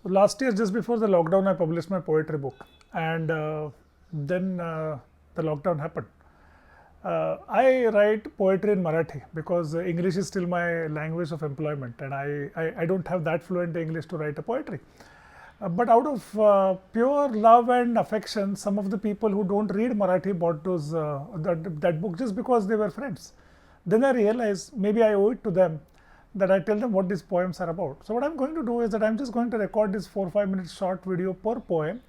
So last year, just before the lockdown, I published my poetry book, and then the lockdown happened. I write poetry in Marathi because English is still my language of employment, and I don't have that fluent English to write a poetry. But out of pure love and affection, some of the people who don't read Marathi bought that book just because they were friends. Then I realized maybe I owe it to them that I tell them what these poems are about. So what I'm going to do is that I'm just going to record this 4 or 5 minute short video per poem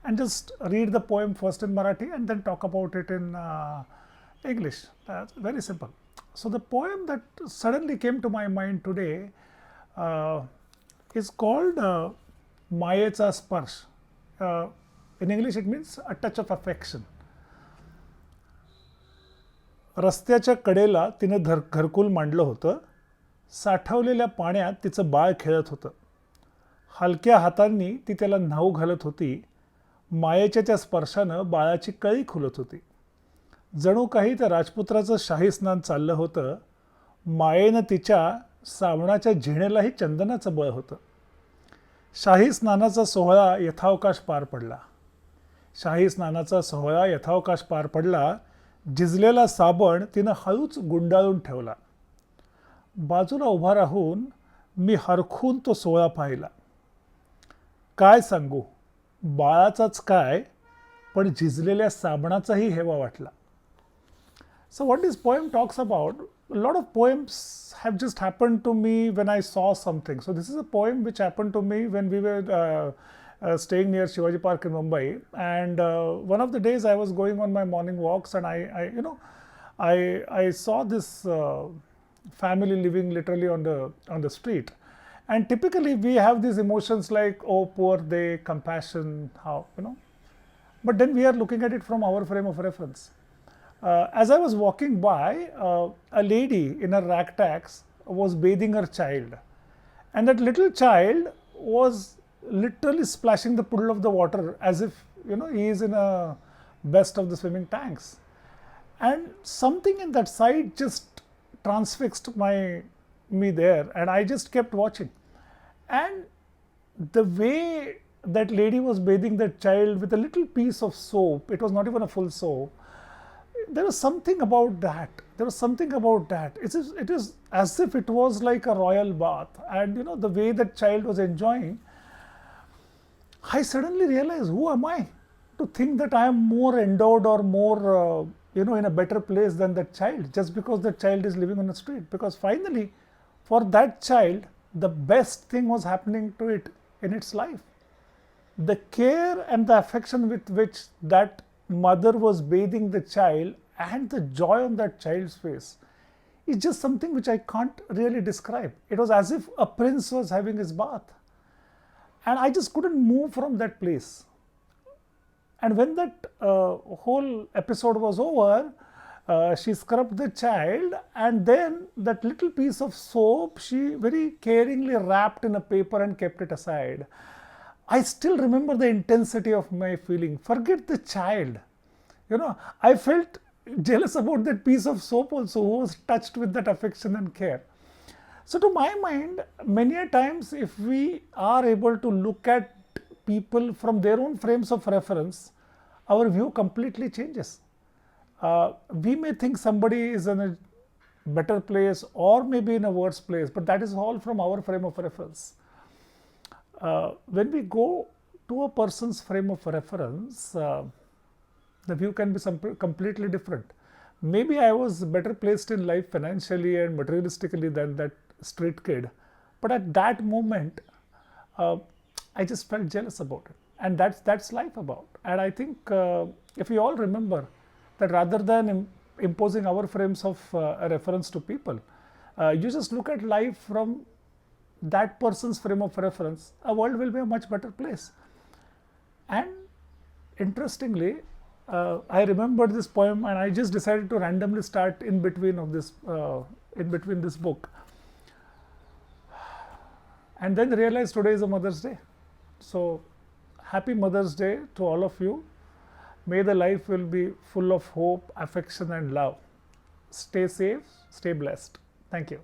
and just read the poem first in Marathi and then talk about it in English. Very simple. So the poem that suddenly came to my mind today is called Mayecha Sparsh. In English it means a touch of affection. रस्त्याच्या कडेला तिनं घरकुल मांडलं होतं. साठवलेल्या पाण्यात तिचं बाळ खेळत होतं. हलक्या हातांनी ती त्याला न्हाऊ घालत होती. मायेच्या त्या स्पर्शानं बाळाची कळी खुलत होती. जणू काही त्या राजपुत्राचं शाही स्नान चाललं होतं. मायेनं तिच्या सावणाच्या झिण्यालाही चंदनाचं बळ होतं. शाही स्नानाचा सोहळा यथावकाश पार पडला. शाही स्नानाचा सोहळा यथावकाश पार पडला. झिजलेला साबण तिनं हळूच गुंडाळून ठेवला. बाजूला उभा राहून मी हरखून तो सोहळा पाहिला. काय सांगू, बाळाचाच काय, पण झिजलेल्या साबणाचाही हेवा वाटला. So what this poem talks about, a lot of poems have just happened to me when I saw something. So this is a poem which happened to me when we were staying near Shivaji Park in Mumbai, and one of the days I was going on my morning walks, and I saw this family living literally on the street, and typically we have these emotions like, oh poor they, compassion, how, but then we are looking at it from our frame of reference. As I was walking by, a lady in her ragtags was bathing her child, and that little child was literally splashing the puddle of the water as if he is in a best of the swimming tanks, and something in that sight just transfixed me there, and I just kept watching. And the way that lady was bathing that child with a little piece of soap, it was not even a full soap, there was something about that. It is as if it was like a royal bath, and the way that child was enjoying, I suddenly realized, who am I to think that I am more endowed or more in a better place than that child, just because that child is living on the street. Because finally, for that child, the best thing was happening to it in its life. The care and the affection with which that mother was bathing the child and the joy on that child's face is just something which I can't really describe. It was as if a prince was having his bath, and I just couldn't move from that place. And when that whole episode was over, she scrubbed the child, and then that little piece of soap she very caringly wrapped in a paper and kept it aside. I still remember the intensity of my feeling. Forget the child. I felt jealous about that piece of soap also, who was touched with that affection and care. So to my mind, many a times, if we are able to look at people from their own frames of reference, our view completely changes. We may think somebody is in a better place or maybe in a worse place, but that is all from our frame of reference. When we go to a person's frame of reference, the view can be completely different. Maybe I was better placed in life financially and materialistically than that street kid, but at that moment, I just felt jealous about it, and that's life about. And I think if we all remember that rather than imposing our frames of reference to people, you just look at life from that person's frame of reference, a world will be a much better place. And interestingly, I remembered this poem, and I just decided to randomly start in between this book, and then realized today is a Mother's Day. So happy Mother's Day to all of you. May the life will be full of hope, affection, and love. Stay safe, stay blessed. Thank you.